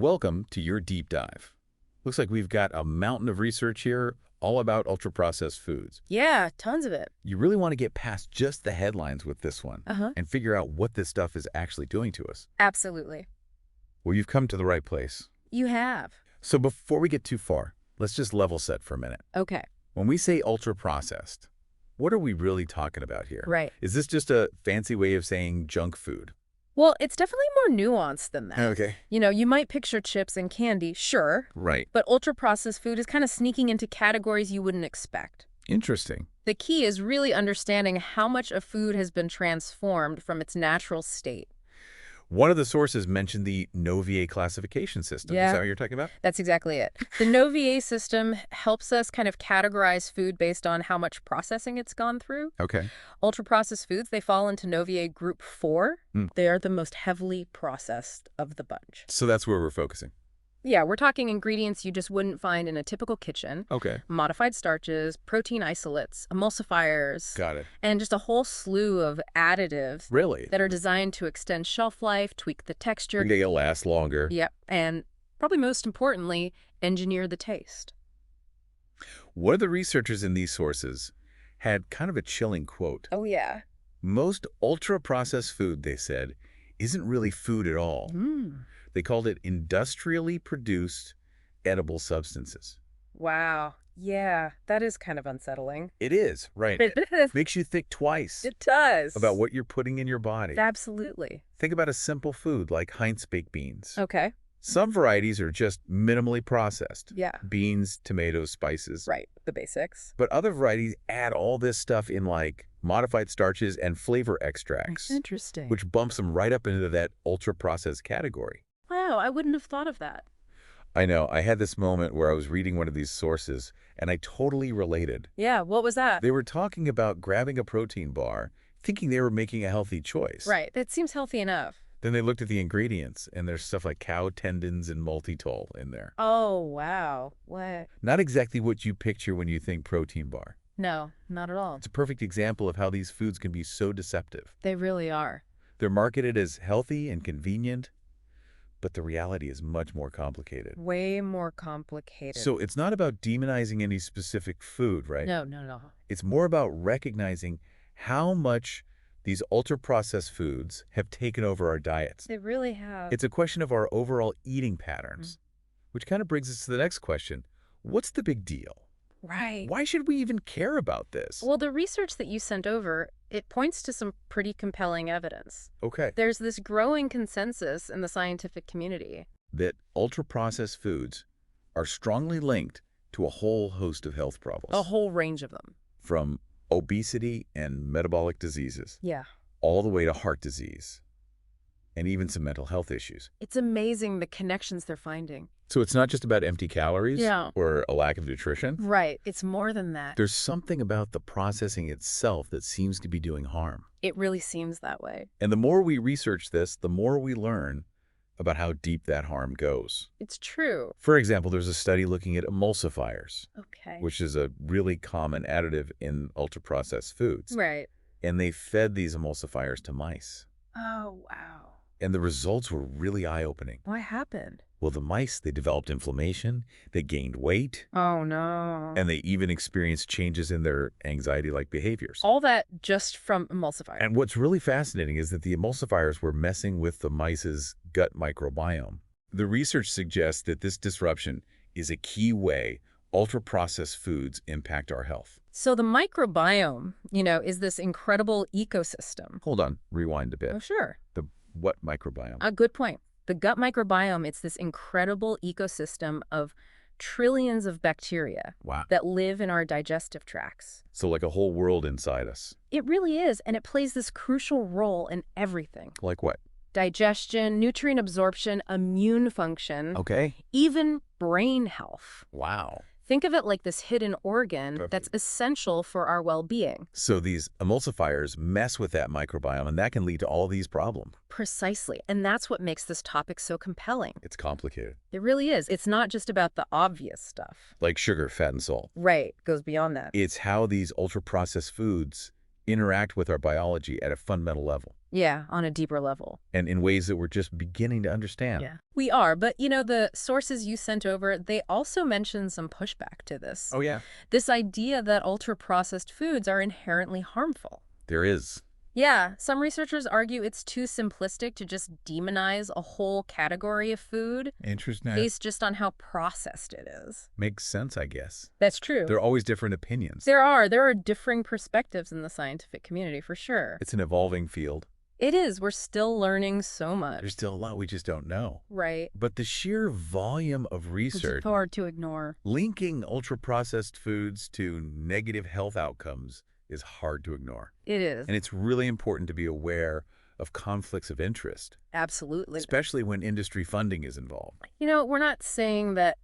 Welcome to your deep dive. Looks like we've got a mountain of research here all about ultra-processed foods. Yeah, tons of it. You really want to get past just the headlines with this one and figure out what this stuff is actually doing to us. Absolutely. Well, you've come to the right place. You have. So before we get too far, let's just level set for a minute. Okay. When we say ultra-processed, what are we really talking about here? Right. Is this just a fancy way of saying junk food? Well, it's definitely more nuanced than that. Okay. You might picture chips and candy, sure, Right. but ultra-processed food is kind of sneaking into categories you wouldn't expect. Interesting. The key is really understanding how much a food has been transformed from its natural state. One of the sources mentioned the Novier classification system. Yeah. Is that what you're talking about? That's exactly it. The Novier system helps us kind of categorize food based on how much processing it's gone through. Okay. Ultra-processed foods, they fall into Novier Group 4. They are the most heavily processed of the bunch. So that's where we're focusing. Yeah, we're talking ingredients you just wouldn't find in a typical kitchen. Okay. Modified starches, protein isolates, emulsifiers, Got it. and just a whole slew of additives Really? that are designed to extend shelf life, tweak the texture. They last longer. Yep, and probably most importantly, engineer the taste. One of the researchers in these sources had kind of a chilling quote. Oh, yeah. Most ultra-processed food, they said, isn't really food at all. They called it industrially produced edible substances. Wow. Yeah, that is kind of unsettling. It is, right. It Makes you think twice does. about what you're putting in your body. Absolutely. Think about a simple food like Heinz baked beans. Okay. Some varieties are just minimally processed. Yeah. Beans, tomatoes, spices. Right. The basics. But other varieties add all this stuff in like modified starches and flavor extracts, Interesting. which bumps them right up into that ultra-processed category. Wow, I wouldn't have thought of that. I know. I had this moment where I was reading one of these sources, and I totally related. Yeah, what was that? They were talking about grabbing a protein bar, thinking they were making a healthy choice. Right, that seems healthy enough. Then they looked at the ingredients, and there's stuff like cow tendons and maltitol in there. Oh, wow. What? Not exactly what you picture when you think protein bar. No, not at all. It's a perfect example of how these foods can be so deceptive. They really are. They're marketed as healthy and convenient, but the reality is much more complicated. Way more complicated. So it's not about demonizing any specific food, right? No, no, no. It's more about recognizing how much these ultra-processed foods have taken over our diets. They really have. It's a question of our overall eating patterns, which kind of brings us to the next question. What's the big deal? Right. Why should we even care about this? Well, the research that you sent over, it points to some pretty compelling evidence. Okay. There's this growing consensus in the scientific community That ultra-processed foods are strongly linked to a whole host of health problems. a whole range of them. From obesity and metabolic diseases, Yeah. all the way to heart disease, and even some mental health issues. It's amazing the connections they're finding. So it's not just about empty calories Yeah. or a lack of nutrition. Right. It's more than that. There's something about the processing itself that seems to be doing harm. It really seems that way. And the more we research this, the more we learn about how deep that harm goes. It's true. For example, there's a study looking at emulsifiers, Okay. which is a really common additive in ultra-processed foods. Right. And they fed these emulsifiers to mice. Oh, wow. And the results were really eye-opening. What happened? Well, the mice, they developed inflammation, they gained weight, Oh, no. and they even experienced changes in their anxiety-like behaviors. All that just from emulsifier. And what's really fascinating is that the emulsifiers were messing with the mice's gut microbiome. The research suggests that this disruption is a key way ultra-processed foods impact our health. So the microbiome, is this incredible ecosystem. Hold on, rewind a bit. Oh, sure. The what microbiome? A good point. The gut microbiome, it's this incredible ecosystem of trillions of bacteria Wow. that live in our digestive tracts. So like a whole world inside us. It really is, and it plays this crucial role in everything. Like what? Digestion, nutrient absorption, immune function, Okay. even brain health. Wow. Think of it like this hidden organ Perfect. that's essential for our well-being. So these emulsifiers mess with that microbiome, and that can lead to all these problems. Precisely, and that's what makes this topic so compelling. It's complicated. It really is. It's not just about the obvious stuff. Like sugar, fat, and salt. Right, goes beyond that. It's how these ultra-processed foods interact with our biology at a fundamental level, Yeah, on a deeper level. and in ways that we're just beginning to understand. Yeah. We are, but the sources you sent over, they also mention some pushback to this. Oh, yeah. This idea that ultra-processed foods are inherently harmful. There is. Yeah, some researchers argue it's too simplistic to just demonize a whole category of food Interesting. based just on how processed it is. Makes sense, I guess. That's true. There are always different opinions. There are differing perspectives in the scientific community, for sure. It's an evolving field. It is. We're still learning so much. There's still a lot we just don't know. Right. But the sheer volume of research It's hard to ignore. linking ultra-processed foods to negative health outcomes is hard to ignore. It is. And it's really important to be aware of conflicts of interest, Absolutely. especially when industry funding is involved. We're not saying that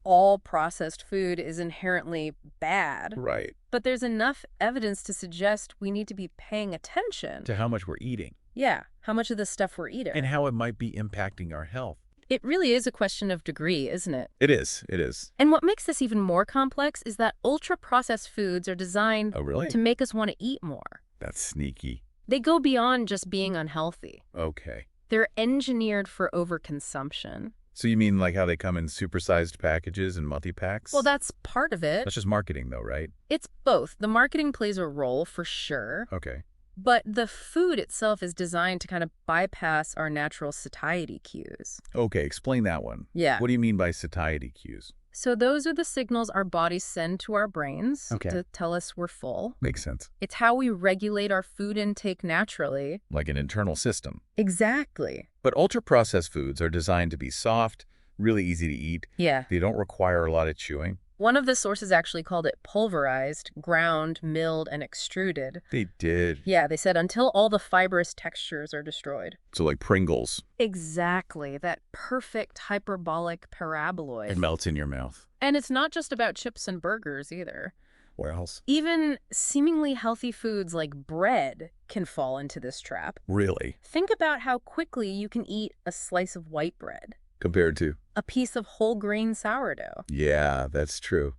all processed food is inherently bad, Right. but there's enough evidence to suggest we need to be paying attention To how much we're eating yeah, how much of this stuff we're eating. and how it might be impacting our health. It really is a question of degree, isn't it? It is. It is. And what makes this even more complex is that ultra-processed foods are designed Oh, really? to make us want to eat more. That's sneaky. They go beyond just being unhealthy. Okay. They're engineered for overconsumption. So you mean like how they come in supersized packages and multi-packs? Well, that's part of it. That's just marketing though, right? It's both. The marketing plays a role for sure, Okay. but the food itself is designed to kind of bypass our natural satiety cues. Okay, explain that one. Yeah. What do you mean by satiety cues? So those are the signals our bodies send to our brains Okay. to tell us we're full. Makes sense. It's how we regulate our food intake naturally. Like an internal system. Exactly. But ultra-processed foods are designed to be soft, really easy to eat. Yeah. They don't require a lot of chewing. One of the sources actually called it pulverized, ground, milled, and extruded. They did. Yeah, they said until all the fibrous textures are destroyed. So like Pringles. Exactly. That perfect hyperbolic paraboloid. It melts in your mouth. And it's not just about chips and burgers either. Where else? Even seemingly healthy foods like bread can fall into this trap. Really? Think about how quickly you can eat a slice of white bread, Compared to? a piece of whole grain sourdough. Yeah, that's true.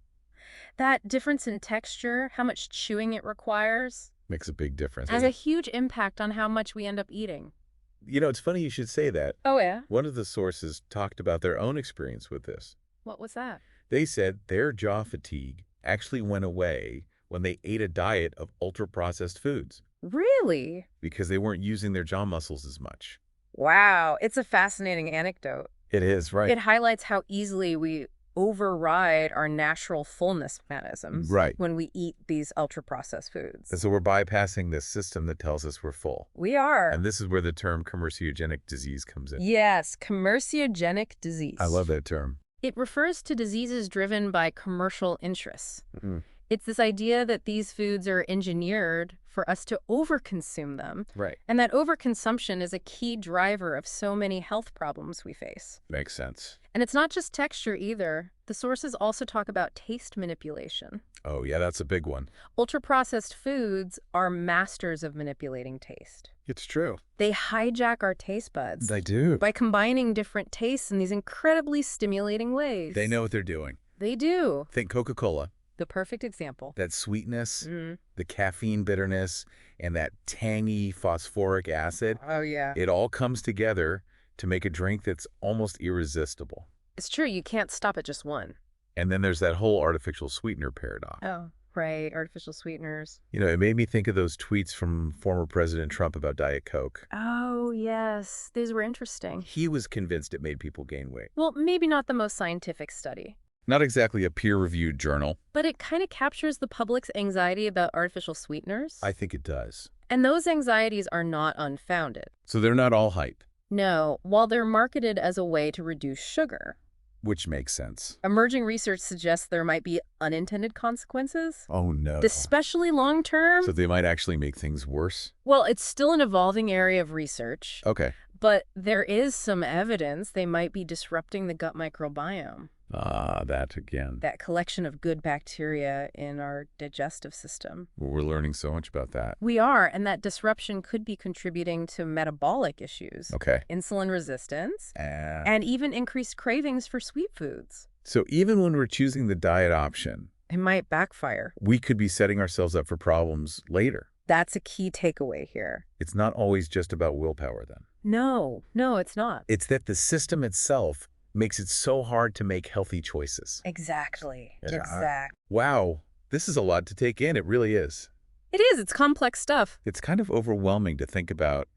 That difference in texture, how much chewing it requires, Makes a big difference. has a huge impact on how much we end up eating. You know, it's funny you should say that. Oh, yeah? One of the sources talked about their own experience with this. What was that? They said their jaw fatigue actually went away when they ate a diet of ultra-processed foods Really? because they weren't using their jaw muscles as much. Wow, it's a fascinating anecdote. It is, right? It highlights how easily we override our natural fullness mechanisms Right. when we eat these ultra-processed foods. And so we're bypassing this system that tells us we're full. We are. And this is where the term commerciogenic disease comes in. Yes, commerciogenic disease. I love that term. It refers to diseases driven by commercial interests. Mm. It's this idea that these foods are engineered for us to overconsume them, Right. and that overconsumption is a key driver of so many health problems we face. Makes sense. And it's not just texture either. The sources also talk about taste manipulation. Oh, yeah, that's a big one. Ultra-processed foods are masters of manipulating taste. It's true. They hijack our taste buds They do. by combining different tastes in these incredibly stimulating ways. They know what they're doing. They do. Think Coca-Cola. The perfect example. That sweetness, Mm. the caffeine bitterness, and that tangy phosphoric acid, Oh, yeah. it all comes together to make a drink that's almost irresistible. It's true. You can't stop at just one. And then there's that whole artificial sweetener paradox. Oh, right. Artificial sweeteners. You know, it made me think of those tweets from former President Trump about Diet Coke. Oh, yes. These were interesting. He was convinced it made people gain weight. Well, maybe not the most scientific study, Not exactly a peer-reviewed journal. but it kind of captures the public's anxiety about artificial sweeteners. I think it does. And those anxieties are not unfounded. So they're not all hype, No, while they're marketed as a way to reduce sugar, which makes sense. emerging research suggests there might be unintended consequences, Oh, no. especially long-term. So they might actually make things worse? Well, it's still an evolving area of research, Okay. but there is some evidence they might be disrupting the gut microbiome, That again. that collection of good bacteria in our digestive system. We're learning so much about that. We are, and that disruption could be contributing to metabolic issues, Okay. insulin resistance, Uh, and even increased cravings for sweet foods. so even when we're choosing the diet option, It might backfire. we could be setting ourselves up for problems later. That's a key takeaway here. It's not always just about willpower, then. No, it's not. It's that the system itself makes it so hard to make healthy choices. Exactly. Yeah. Exactly. Wow, this is a lot to take in. It really is. It is. It's complex stuff. It's kind of overwhelming to think about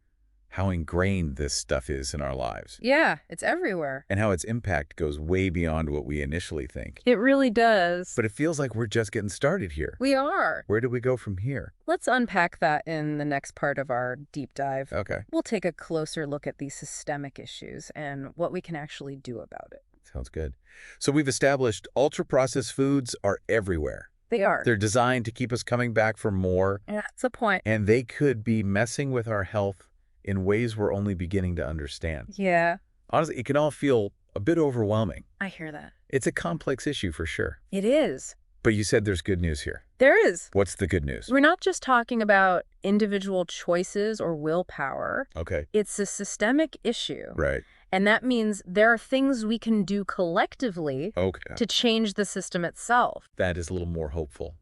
how ingrained this stuff is in our lives Yeah, it's everywhere. and how its impact goes way beyond what we initially think. It really does. But it feels like we're just getting started here. We are. Where do we go from here? Let's unpack that in the next part of our deep dive. Okay, We'll take a closer look at these systemic issues and what we can actually do about it. sounds good. So we've established ultra-processed foods are everywhere. They are. They're designed to keep us coming back for more, Yeah, that's the point. and they could be messing with our health in ways we're only beginning to understand. Yeah, Honestly, it can all feel a bit overwhelming. I hear that. It's a complex issue for sure. It is. But you said there's good news here. There is. What's the good news? We're not just talking about individual choices or willpower. Okay. It's a systemic issue. Right. And that means there are things we can do collectively Okay. to change the system itself. That is a little more hopeful.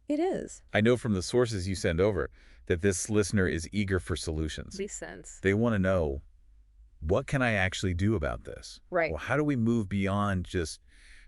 It is. I know from the sources you send over that this listener is eager for solutions. Makes sense. They want to know, what can I actually do about this? Right. Well, how do we move beyond just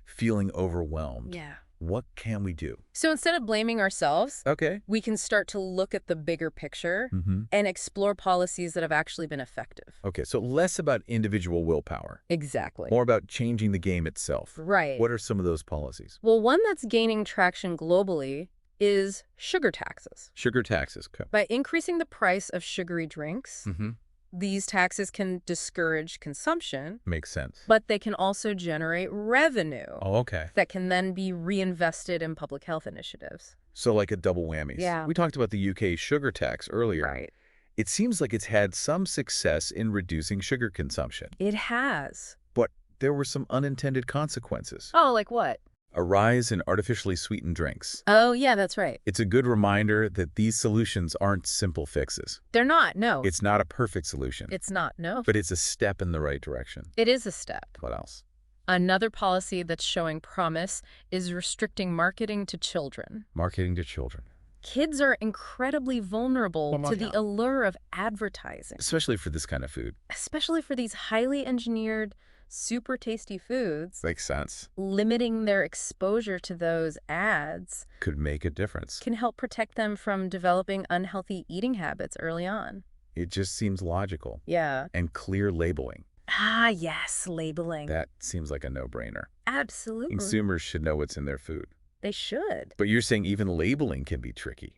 feeling overwhelmed? Yeah. What can we do? So instead of blaming ourselves, Okay. we can start to look at the bigger picture Mm-hmm. and explore policies that have actually been effective. Okay, so less about individual willpower, Exactly. more about changing the game itself. Right. What are some of those policies? Well, one that's gaining traction globally is sugar taxes. Sugar taxes. Okay. By increasing the price of sugary drinks, Mm-hmm. these taxes can discourage consumption, Makes sense. but they can also generate revenue Oh, okay. that can then be reinvested in public health initiatives. So like a double whammies. Yeah. We talked about the UK sugar tax earlier. Right. It seems like it's had some success in reducing sugar consumption, It has. but there were some unintended consequences. Oh, like what? A rise in artificially sweetened drinks. Oh, yeah, that's right. It's a good reminder that these solutions aren't simple fixes. They're not, no. It's not a perfect solution, It's not, no. but it's a step in the right direction. It is a step. What else? Another policy that's showing promise is restricting marketing to children. Marketing to children, Kids are incredibly vulnerable to the allure of advertising, especially for this kind of food. especially for these highly engineered, super tasty foods. Makes sense. Limiting their exposure to those ads Could make a difference. can help protect them from developing unhealthy eating habits early on. It just seems logical. Yeah. And clear labeling. Ah, yes, labeling. That seems like a no-brainer. Absolutely. Consumers should know what's in their food. They should. But you're saying even labeling can be tricky.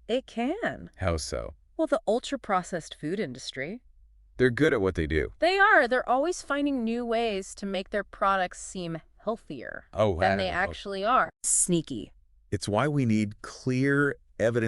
It can. How so? Well, the ultra-processed food industry, They're good at what they do. they are. They're always finding new ways to make their products seem healthier Oh, than they wow. actually are. Sneaky. It's why we need clear,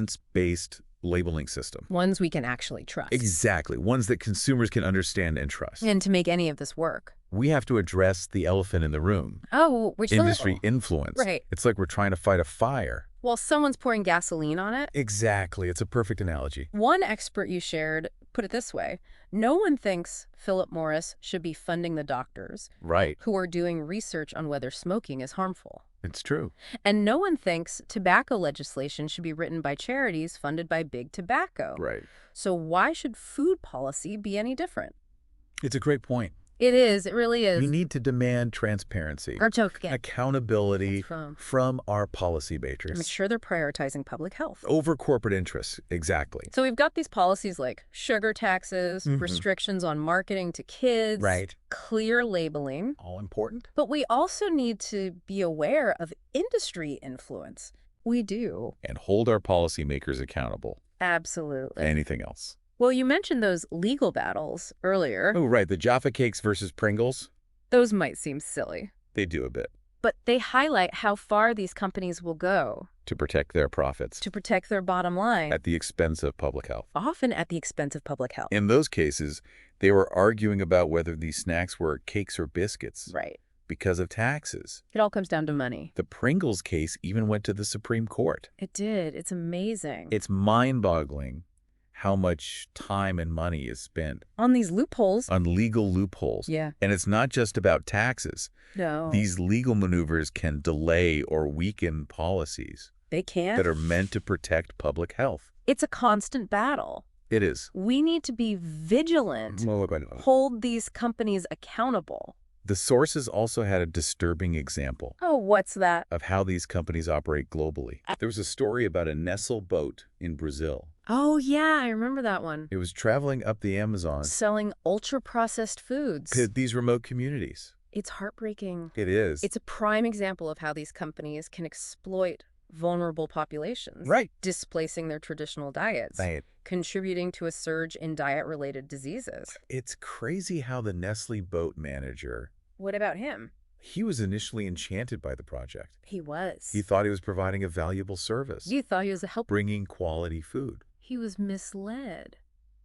evidence-based labeling system. Ones we can actually trust. Exactly. Ones that consumers can understand and trust. And to make any of this work. We have to address the elephant in the room. Oh, which Industry influence. Right. It's like we're trying to fight a fire. While someone's pouring gasoline on it. Exactly. It's a perfect analogy. One expert you shared put it this way: no one thinks Philip Morris should be funding the doctors Right. who are doing research on whether smoking is harmful. It's true. And no one thinks tobacco legislation should be written by charities funded by big tobacco. Right. So why should food policy be any different? It's a great point. It is. It really is. We need to demand transparency, Tulleken. accountability From. from our policy To make makers sure they're prioritizing public health. over corporate interests. Exactly. So we've got these policies like sugar taxes, Mhm. restrictions on marketing to kids, Right. clear labeling. All important. But we also need to be aware of industry influence. We do. And hold our policymakers accountable. Absolutely. Anything else? Well, you mentioned those legal battles earlier. Oh, right. The Jaffa Cakes versus Pringles. Those might seem silly, They do a bit but they highlight how far these companies will go to protect their profits to protect their bottom line, at the expense of public health. often at the expense of public health. In those cases, they were arguing about whether these snacks were cakes or biscuits Right. because of taxes. It all comes down to money. The Pringles case even went to the Supreme Court. It did. It's amazing. It's mind-boggling how much time and money is spent On these loopholes. on legal loopholes. Yeah. And it's not just about taxes. No. These legal maneuvers can delay or weaken policies. They can. that are meant to protect public health. It's a constant battle. It is. We need to be vigilant, hold these companies accountable. The sources also had a disturbing example Oh, what's that? of how these companies operate globally. There was a story about a Nestle boat in Brazil. Oh, yeah, I remember that one. It was traveling up the Amazon Selling ultra-processed foods. to these remote communities. It's heartbreaking. It is. It's a prime example of how these companies can exploit vulnerable populations. Right. Displacing their traditional diets. Right. Contributing to a surge in diet-related diseases. It's crazy how the Nestle boat manager, What about him? he was initially enchanted by the project. He was. He thought he was providing a valuable service, You thought he was a helper. bringing quality food. He was misled.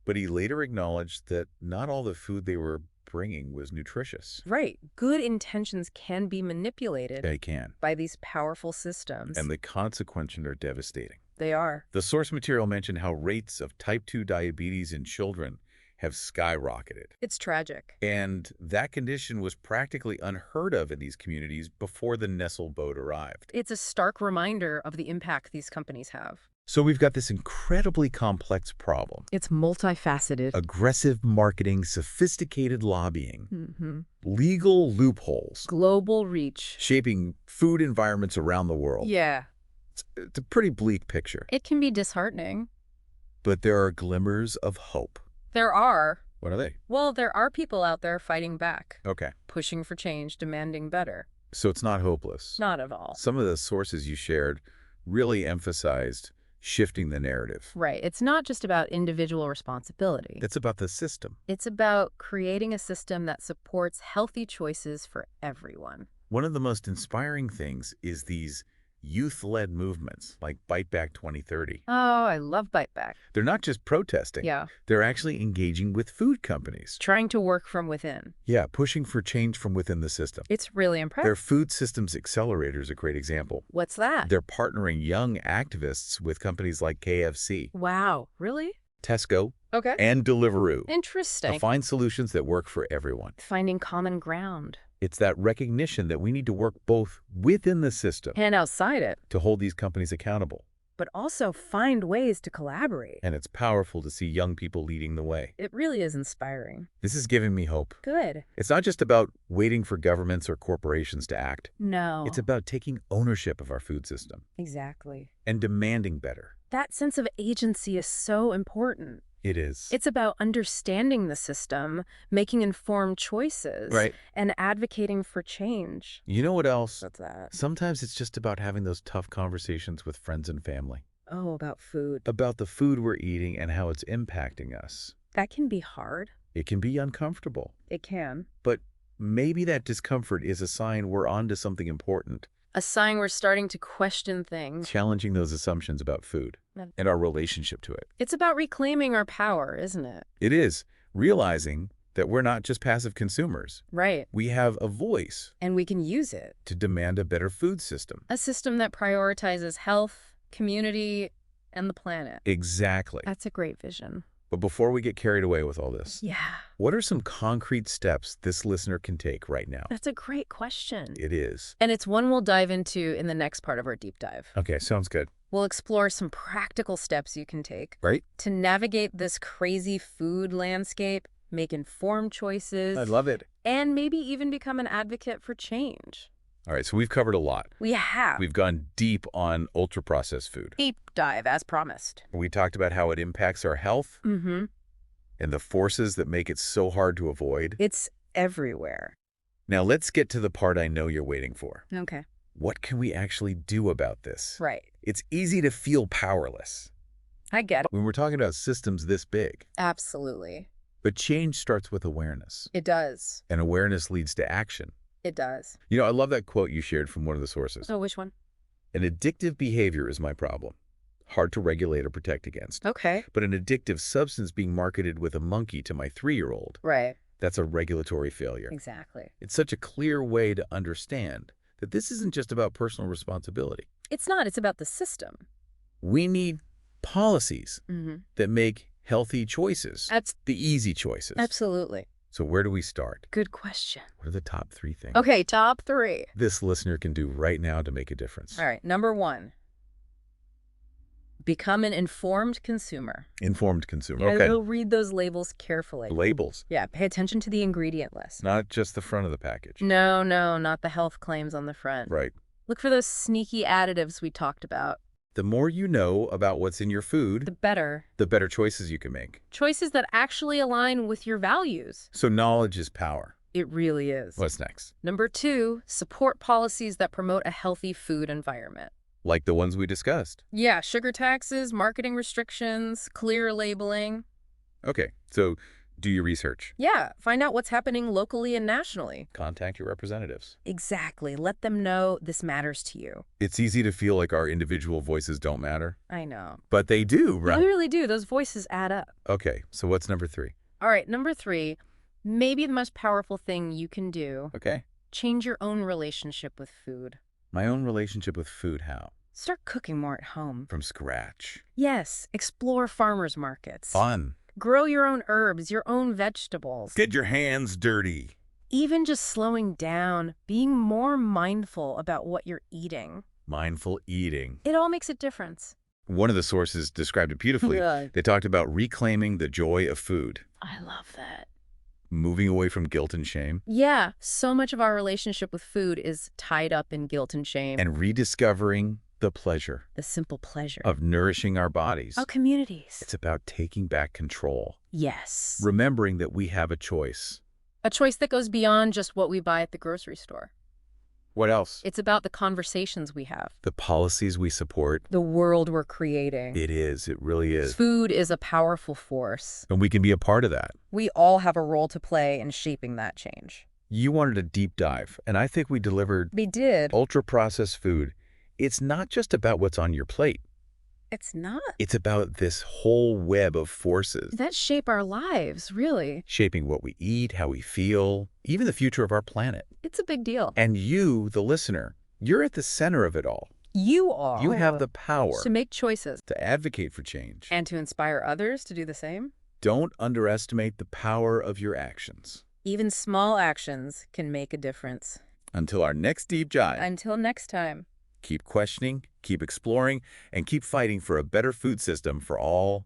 But he later acknowledged that not all the food they were bringing was nutritious. Right. Good intentions can be manipulated They can. by these powerful systems. And the consequences are devastating. They are. The source material mentioned how rates of type 2 diabetes in children have skyrocketed. It's tragic. And that condition was practically unheard of in these communities before the Nestle boat arrived. It's a stark reminder of the impact these companies have. So we've got this incredibly complex problem. It's multifaceted. Aggressive marketing, sophisticated lobbying, Mm-hmm. legal loopholes, Global reach. shaping food environments around the world. Yeah. It's a pretty bleak picture. It can be disheartening. But there are glimmers of hope. There are. What are they? Well, there are people out there fighting back, Okay. pushing for change, demanding better. So it's not hopeless. Not at all. Some of the sources you shared really emphasized shifting the narrative. Right. It's not just about individual responsibility. It's about the system. It's about creating a system that supports healthy choices for everyone. One of the most inspiring things is these youth-led movements like Bite Back 2030. Oh, I love Bite Back. They're not just protesting. Yeah. They're actually engaging with food companies. Trying to work from within. Yeah, pushing for change from within the system. It's really Their impressive. Food Systems Accelerator is a great example. What's that? They're partnering young activists with companies like KFC, Wow. Really? Tesco, Okay. and Deliveroo Interesting. to find solutions that work for everyone. Finding common ground. It's that recognition that we need to work both within the system And outside it. to hold these companies accountable. But also find ways to collaborate. And it's powerful to see young people leading the way. It really is inspiring. This is giving me hope. Good. It's not just about waiting for governments or corporations to act. No. It's about taking ownership of our food system Exactly. and demanding better. That sense of agency is so important. It is. It's about understanding the system, making informed choices, Right. and advocating for change. You know what else? What's that? Sometimes it's just about having those tough conversations with friends and family Oh, about food. about the food we're eating and how it's impacting us. That can be hard. It can be uncomfortable, It can. but maybe that discomfort is a sign we're onto something important, A sign we're starting to question things. challenging those assumptions about food and our relationship to it. It's about reclaiming our power, isn't it? It is realizing that we're not just passive consumers. Right. We have a voice And we can use it. to demand a better food system. A system that prioritizes health, community, and the planet. Exactly. That's a great vision. But before we get carried away with all this, Yeah. what are some concrete steps this listener can take right now? That's a great question. It is. And it's one we'll dive into in the next part of our deep dive. Okay, sounds good. We'll explore some practical steps you can take Right? to navigate this crazy food landscape, make informed choices, I love it. and maybe even become an advocate for change. All right, so we've covered a lot. We have. We've gone deep on ultra-processed food. Deep dive, as promised. We talked about how it impacts our health Mm-hmm. and the forces that make it so hard to avoid. It's everywhere. Now let's get to the part I know you're waiting for. Okay. What can we actually do about this? Right. It's easy to feel powerless I get it. when we're talking about systems this big. Absolutely. But change starts with awareness, It does. and awareness leads to action. It does. You know, I love that quote you shared from one of the sources. Oh, which one? An addictive behavior is my problem. Hard to regulate or protect against. Okay. But an addictive substance being marketed with a monkey to my 3-year-old, Right. that's a regulatory failure. Exactly. It's such a clear way to understand that this isn't just about personal responsibility. It's not. It's about the system. We need policies Mm-hmm. that make healthy choices, That's the easy choices. absolutely. So where do we start? Good question. What are the top 3 things Okay, top 3. this listener can do right now to make a difference? All right, number 1, Become an informed consumer. Informed consumer. Yeah, Okay. go read those labels carefully. Labels, Yeah, pay attention to the ingredient list. not just the front of the package. No, not the health claims on the front. Right. Look for those sneaky additives we talked about. The more you know about what's in your food, The better. the better choices you can make. Choices that actually align with your values. So knowledge is power. It really is. What's next? Number 2, support policies that promote a healthy food environment. Like the ones we discussed. Yeah, sugar taxes, marketing restrictions, clear labeling. Okay, so do your research. Yeah, find out what's happening locally and nationally. Contact your representatives. Exactly. Let them know this matters to you. It's easy to feel like our individual voices don't matter, I know. but they do, They right? really do. Those voices add up. Okay, so what's number 3? All right, number 3, maybe the most powerful thing you can do, Okay. change your own relationship with food. My own relationship with food, how? Start cooking more at home. From scratch. Yes, explore farmers markets. Fun. Grow your own herbs, your own vegetables. Get your hands dirty. Even just slowing down, being more mindful about what you're eating. Mindful eating. It all makes a difference. One of the sources described it beautifully. Yeah. They talked about reclaiming the joy of food, I love that. moving away from guilt and shame, Yeah, so much of our relationship with food is tied up in guilt and shame. and rediscovering the pleasure The simple pleasure. of nourishing our bodies. Our communities. It's about taking back control, Yes. remembering that we have a choice. A choice that goes beyond just what we buy at the grocery store. What else? It's about the conversations we have. The policies we support. The world we're creating. It is. It really is. Food is a powerful force. And we can be a part of that. We all have a role to play in shaping that change. You wanted a deep dive, and I think we delivered We did. ultra-processed food. It's not just about what's on your plate. It's not. It's about this whole web of forces That shape our lives, really. shaping what we eat, how we feel, even the future of our planet. It's a big deal. And you, the listener, you're at the center of it all. You are. You have the power to make choices. to advocate for change. And to inspire others to do the same. Don't underestimate the power of your actions. Even small actions can make a difference. Until our next deep dive, Until next time. keep questioning, keep exploring, and keep fighting for a better food system for all